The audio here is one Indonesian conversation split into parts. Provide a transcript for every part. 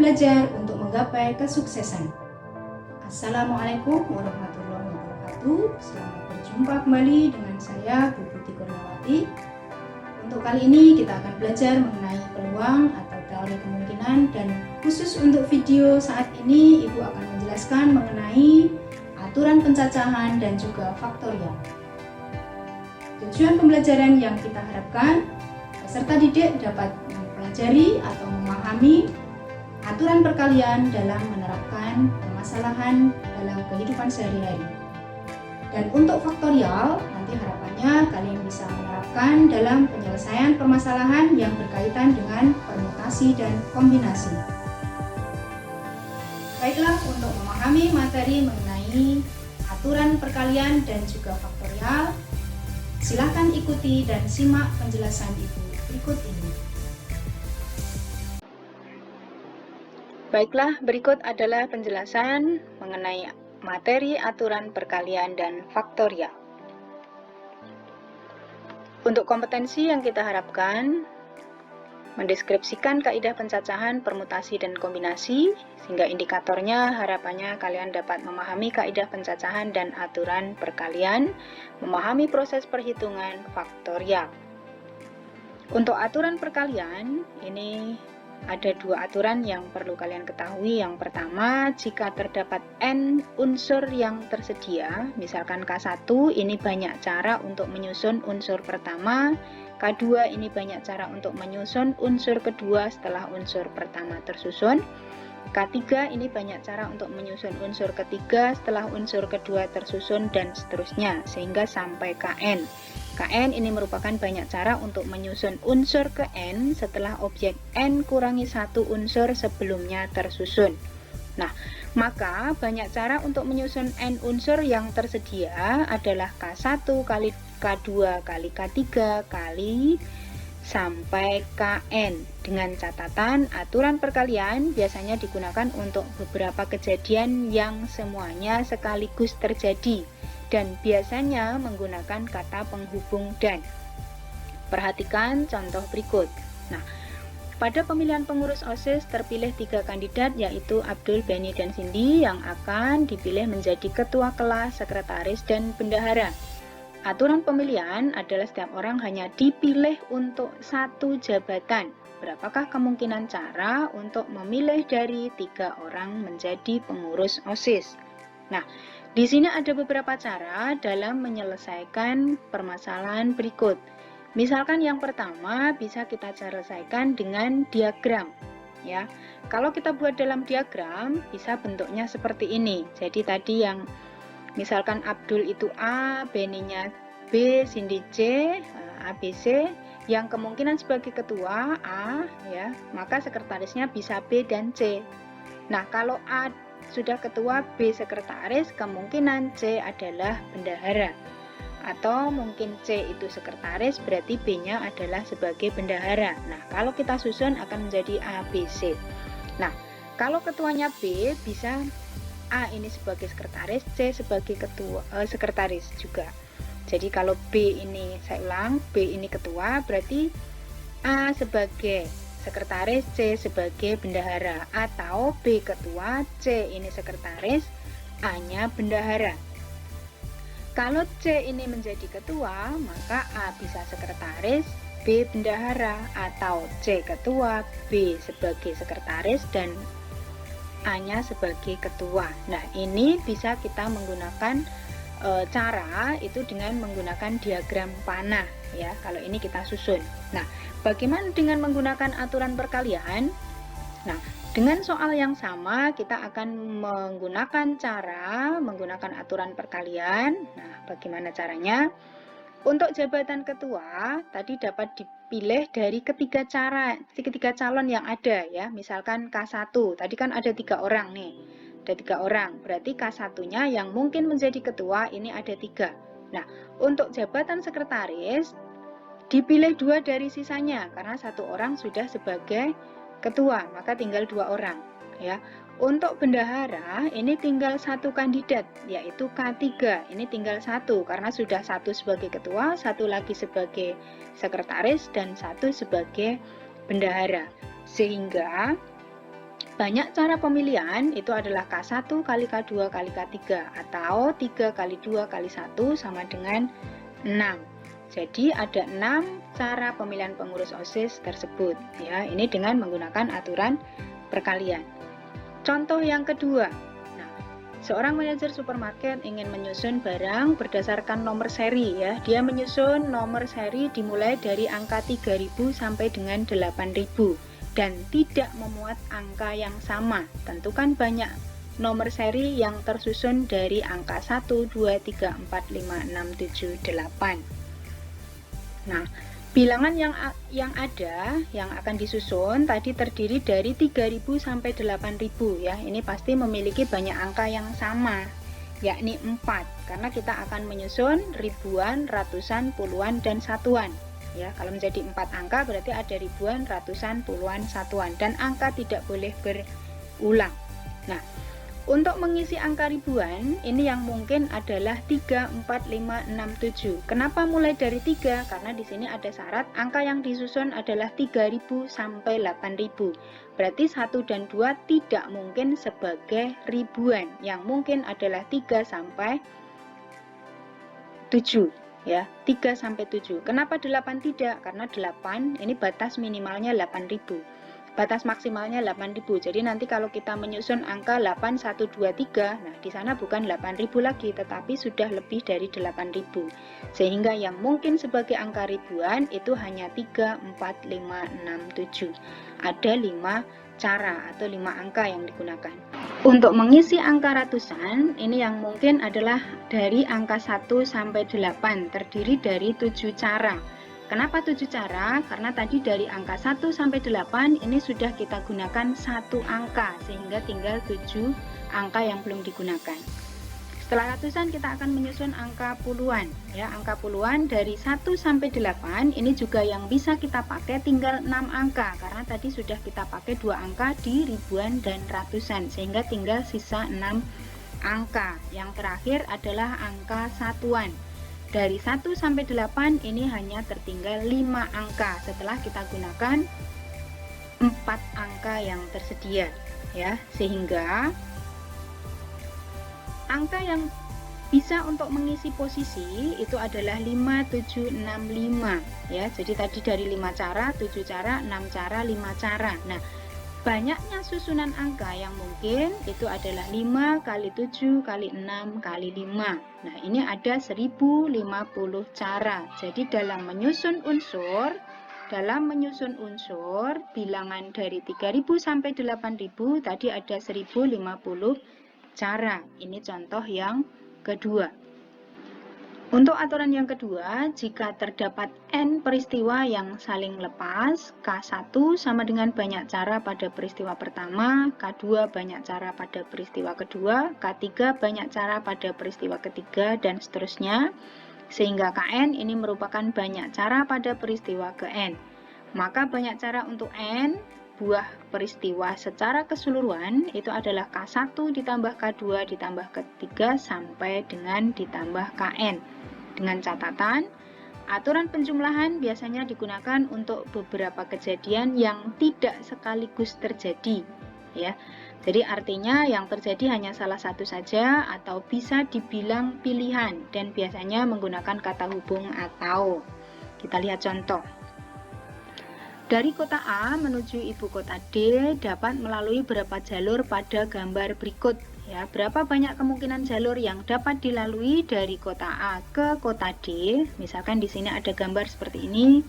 belajar untuk menggapai kesuksesan. Assalamualaikum warahmatullahi wabarakatuh. Selamat berjumpa kembali dengan saya, Bu Putih Kurniawati. Untuk kali ini kita akan belajar mengenai peluang atau teori kemungkinan, dan khusus untuk video saat ini Ibu akan menjelaskan mengenai aturan pencacahan dan juga faktorial. Tujuan pembelajaran yang kita harapkan peserta didik dapat mempelajari atau memahami aturan perkalian dalam menerapkan permasalahan dalam kehidupan sehari-hari. Dan untuk faktorial, nanti harapannya kalian bisa menerapkan dalam penyelesaian permasalahan yang berkaitan dengan permutasi dan kombinasi. Baiklah, untuk memahami materi mengenai aturan perkalian dan juga faktorial, silakan ikuti dan simak penjelasan Ibu berikut ini. Baiklah, berikut adalah penjelasan mengenai materi aturan perkalian dan faktorial. Untuk kompetensi yang kita harapkan, mendeskripsikan kaidah pencacahan, permutasi, dan kombinasi, sehingga indikatornya harapannya kalian dapat memahami kaidah pencacahan dan aturan perkalian, memahami proses perhitungan faktorial. Untuk aturan perkalian, ini ada dua aturan yang perlu kalian ketahui. Yang pertama, jika terdapat N unsur yang tersedia, misalkan K1, ini banyak cara untuk menyusun unsur pertama, K2 ini banyak cara untuk menyusun unsur kedua setelah unsur pertama tersusun, K3 ini banyak cara untuk menyusun unsur ketiga setelah unsur kedua tersusun, dan seterusnya, sehingga sampai Kn. Kn ini merupakan banyak cara untuk menyusun unsur ke N setelah objek N kurangi 1 unsur sebelumnya tersusun. Nah, maka banyak cara untuk menyusun N unsur yang tersedia adalah K1 kali K2 kali K3 kali sampai Kn. Dengan catatan, aturan perkalian biasanya digunakan untuk beberapa kejadian yang semuanya sekaligus terjadi, dan biasanya menggunakan kata penghubung dan. Perhatikan contoh berikut. Nah, pada pemilihan pengurus OSIS terpilih 3 kandidat, yaitu Abdul, Benny, dan Cindy, yang akan dipilih menjadi ketua kelas, sekretaris, dan bendahara. Aturan pemilihan adalah setiap orang hanya dipilih untuk satu jabatan. Berapakah kemungkinan cara untuk memilih dari 3 orang menjadi pengurus OSIS? Nah, di sini ada beberapa cara dalam menyelesaikan permasalahan berikut. Misalkan yang pertama bisa kita selesaikan dengan diagram, ya. Kalau kita buat dalam diagram bisa bentuknya seperti ini. Jadi tadi yang misalkan Abdul itu A, Benny-nya B, Cindy C, ABC, yang kemungkinan sebagai ketua A, ya, maka sekretarisnya bisa B dan C. Nah, kalau A sudah ketua, B sekretaris, kemungkinan C adalah bendahara. Atau mungkin C itu sekretaris, berarti B-nya adalah sebagai bendahara. Nah, kalau kita susun akan menjadi ABC. Nah, kalau ketuanya B, bisa A ini sebagai sekretaris, C sebagai ketua sekretaris juga. Jadi kalau B ini, saya ulang, B ini ketua, berarti A sebagai sekretaris, C sebagai bendahara. Atau B ketua, C ini sekretaris, A-nya bendahara. Kalau C ini menjadi ketua, maka A bisa sekretaris, B bendahara. Atau C ketua, B sebagai sekretaris, dan A-nya sebagai ketua. Nah, ini bisa kita menggunakan cara itu dengan menggunakan diagram panah, ya. Kalau ini kita susun. Nah, bagaimana dengan menggunakan aturan perkalian? Nah, dengan soal yang sama kita akan menggunakan aturan perkalian. Nah, bagaimana caranya? Untuk jabatan ketua tadi dapat dipilih dari ketiga calon yang ada, ya. Misalkan K1, tadi kan ada 3 orang nih. Ada 3 orang, berarti K1-nya yang mungkin menjadi ketua ini ada 3. Nah, untuk jabatan sekretaris dipilih 2 dari sisanya karena 1 orang sudah sebagai ketua, maka tinggal 2 orang, ya. Untuk bendahara ini tinggal 1 kandidat, yaitu K3. Ini tinggal 1 karena sudah 1 sebagai ketua, 1 lagi sebagai sekretaris, dan 1 sebagai bendahara. Sehingga Banyak cara pemilihan itu adalah K1 kali K2 kali K3 atau 3 kali 2 kali 1 sama dengan 6. Jadi ada 6 cara pemilihan pengurus OSIS tersebut ya. Ini dengan menggunakan aturan perkalian. Contoh yang kedua. Nah, seorang manajer supermarket ingin menyusun barang berdasarkan nomor seri ya. Dia menyusun nomor seri dimulai dari angka 3000 sampai dengan 8000. Dan tidak memuat angka yang sama. Tentukan banyak nomor seri yang tersusun dari angka 1, 2, 3, 4, 5, 6, 7, 8. Nah, bilangan yang ada, yang akan disusun tadi terdiri dari 3000 sampai 8000 ya. Ini pasti memiliki banyak angka yang sama, yakni 4. Karena kita akan menyusun ribuan, ratusan, puluhan, dan satuan. Ya, kalau menjadi 4 angka berarti ada ribuan, ratusan, puluhan, satuan, dan angka tidak boleh berulang. Nah, untuk mengisi angka ribuan ini yang mungkin adalah 3, 4, 5, 6, 7. Kenapa mulai dari 3? Karena di sini ada syarat angka yang disusun adalah 3000 sampai 8000. Berarti 1 dan 2 tidak mungkin sebagai ribuan. Yang mungkin adalah 3 sampai 7. Ya, 3 sampai 7. Kenapa 8 tidak? Karena 8 ini batas minimalnya 8000. Batas maksimalnya 8000. Jadi nanti kalau kita menyusun angka 8, 1, 2, 3, nah di sana bukan 8000 lagi, tetapi sudah lebih dari 8000. Sehingga yang mungkin sebagai angka ribuan itu hanya 3, 4, 5, 6, 7. Ada 5 cara atau 5 angka yang digunakan. Untuk mengisi angka ratusan, ini yang mungkin adalah dari angka 1 sampai 8, terdiri dari 7 cara. Kenapa 7 cara? Karena tadi dari angka 1 sampai 8 ini sudah kita gunakan satu angka, sehingga tinggal 7 angka yang belum digunakan. Setelah ratusan kita akan menyusun angka puluhan ya. Angka puluhan dari 1 sampai 8 ini juga yang bisa kita pakai tinggal 6 angka karena tadi sudah kita pakai 2 angka di ribuan dan ratusan sehingga tinggal sisa 6 angka. Yang terakhir adalah angka satuan. Dari 1 sampai 8 ini hanya tertinggal 5 angka setelah kita gunakan 4 angka yang tersedia ya. Sehingga angka yang bisa untuk mengisi posisi itu adalah 5, 7, 6, 5 ya. Jadi tadi dari 5 cara, 7 cara, 6 cara, 5 cara. Nah, banyaknya susunan angka yang mungkin itu adalah 5 kali 7 kali 6 kali 5. Nah, ini ada 1050 cara. Jadi dalam menyusun unsur bilangan dari 3000 sampai 8000 tadi ada 1050 cara. Ini contoh yang kedua. Untuk aturan yang kedua, jika terdapat N peristiwa yang saling lepas, K1 sama dengan banyak cara pada peristiwa pertama, K2 banyak cara pada peristiwa kedua, K3 banyak cara pada peristiwa ketiga, dan seterusnya, sehingga Kn ini merupakan banyak cara pada peristiwa ke N. Maka banyak cara untuk N buah peristiwa secara keseluruhan itu adalah K1 ditambah K2 ditambah K3 sampai dengan ditambah Kn. Dengan catatan, aturan penjumlahan biasanya digunakan untuk beberapa kejadian yang tidak sekaligus terjadi ya. Jadi artinya yang terjadi hanya salah satu saja atau bisa dibilang pilihan dan biasanya menggunakan kata hubung atau. Kita lihat contoh. Dari kota A menuju ibu kota D dapat melalui berapa jalur pada gambar berikut ya. Berapa banyak kemungkinan jalur yang dapat dilalui dari kota A ke kota D? Misalkan di sini ada gambar seperti ini.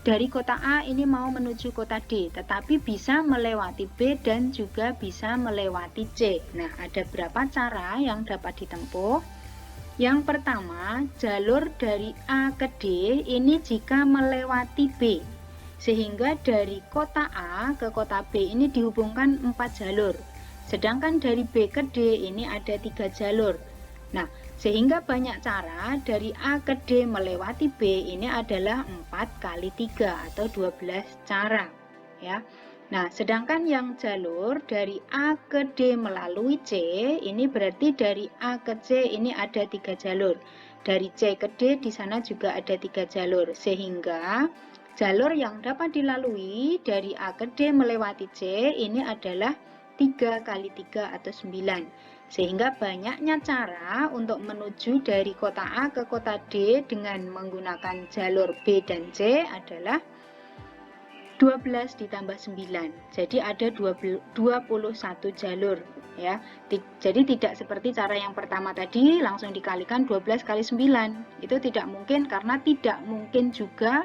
Dari kota A ini mau menuju kota D, tetapi bisa melewati B dan juga bisa melewati C. Nah, ada berapa cara yang dapat ditempuh? Yang pertama, jalur dari A ke D ini jika melewati B. Sehingga dari kota A ke kota B ini dihubungkan 4 jalur. Sedangkan dari B ke D ini ada 3 jalur. Nah, sehingga banyak cara dari A ke D melewati B ini adalah 4 kali 3 atau 12 cara. Ya. Nah, sedangkan yang jalur dari A ke D melalui C ini berarti dari A ke C ini ada 3 jalur. Dari C ke D di sana juga ada 3 jalur. Sehingga jalur yang dapat dilalui dari A ke D melewati C ini adalah 3 kali 3 atau 9. Sehingga banyaknya cara untuk menuju dari kota A ke kota D dengan menggunakan jalur B dan C adalah 12 ditambah 9. Jadi ada 21 jalur ya. Jadi tidak seperti cara yang pertama tadi langsung dikalikan 12 kali 9. Itu tidak mungkin karena tidak mungkin juga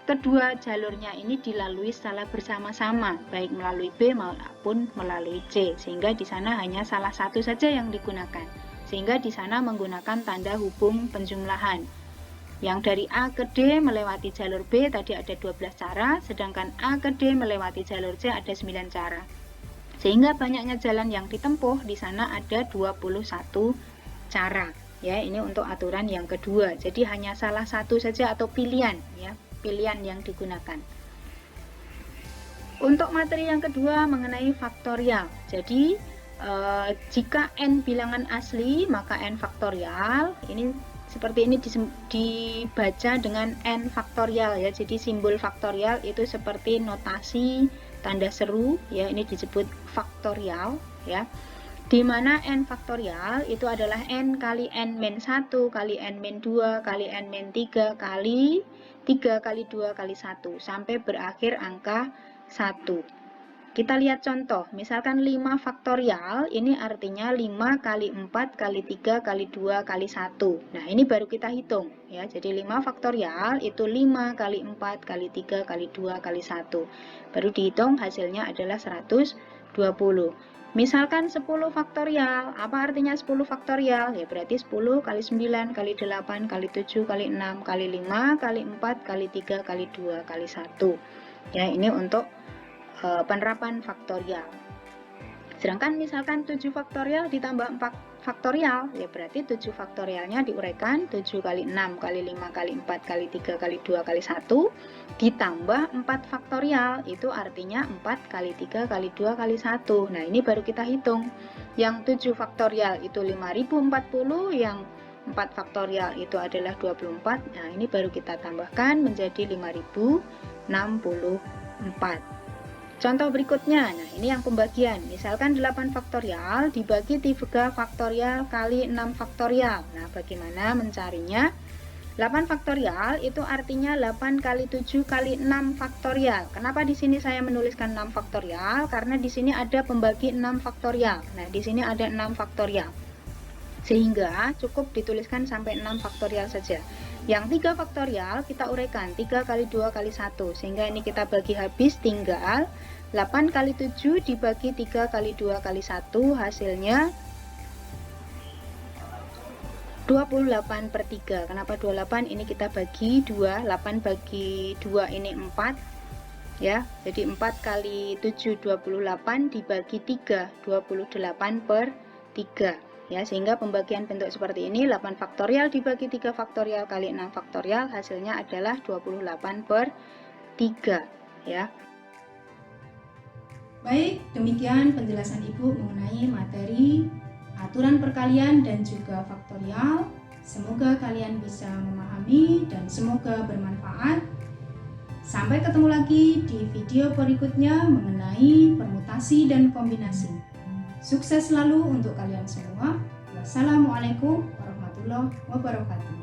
kedua jalurnya ini dilalui secara bersama-sama, baik melalui B maupun melalui C, sehingga di sana hanya salah satu saja yang digunakan. Sehingga di sana menggunakan tanda hubung penjumlahan. Yang dari A ke D melewati jalur B tadi ada 12 cara, sedangkan A ke D melewati jalur C ada 9 cara. Sehingga banyaknya jalan yang ditempuh di sana ada 21 cara. Ya, ini untuk aturan yang kedua. Jadi hanya salah satu saja atau pilihan ya. Pilihan yang digunakan. Untuk materi yang kedua mengenai faktorial. Jadi jika n bilangan asli maka n faktorial ini seperti ini dibaca dengan n faktorial ya. Jadi simbol faktorial itu seperti notasi tanda seru ya, ini disebut faktorial ya. Di mana n faktorial itu adalah n kali n-1 kali n-2 kali n-3 kali 3 kali 2 kali 1 sampai berakhir angka 1. Kita lihat contoh, misalkan 5 faktorial ini artinya 5 kali 4 kali 3 kali 2 kali 1. Nah ini baru kita hitung ya. Jadi 5 faktorial itu 5 kali 4 kali 3 kali 2 kali 1. Baru dihitung hasilnya adalah 120. Misalkan 10 faktorial, apa artinya 10 faktorial? Ya berarti 10 kali 9 kali 8 kali 7 kali 6 kali 5 kali 4 kali 3 kali 2 kali 1. Ya ini untuk penerapan faktorial. Sedangkan misalkan 7 faktorial ditambah 4 faktorial, ya berarti 7 faktorialnya diuraikan 7 kali 6 kali 5 kali 4 kali 3 kali 2 kali 1 ditambah 4 faktorial, itu artinya 4 kali 3 kali 2 kali 1. Nah ini baru kita hitung. Yang 7 faktorial itu 5040, yang 4 faktorial itu adalah 24. Nah ini baru kita tambahkan menjadi 5064. Contoh berikutnya, nah ini yang pembagian. Misalkan 8 faktorial dibagi 3 faktorial kali 6 faktorial. Nah bagaimana mencarinya? 8 faktorial itu artinya 8 kali 7 kali 6 faktorial. Kenapa di sini saya menuliskan 6 faktorial? Karena di sini ada pembagi 6 faktorial. Nah di sini ada 6 faktorial. Sehingga cukup dituliskan sampai 6 faktorial saja. Yang 3 faktorial kita uraikan 3 kali 2 kali 1. Sehingga ini kita bagi habis, tinggal 8 kali 7 dibagi 3 kali 2 kali 1, hasilnya 28 per 3. Kenapa 28? Ini kita bagi 2, 8 bagi 2 ini 4 ya. Jadi 4 kali 7 28 dibagi 3, 28 per 3 ya. Sehingga pembagian bentuk seperti ini, 8 faktorial dibagi 3 faktorial kali 6 faktorial, hasilnya adalah 28 per 3 ya. Baik, demikian penjelasan Ibu mengenai materi aturan perkalian dan juga faktorial. Semoga kalian bisa memahami dan semoga bermanfaat. Sampai ketemu lagi di video berikutnya mengenai permutasi dan kombinasi. Sukses selalu untuk kalian semua. Wassalamualaikum warahmatullahi wabarakatuh.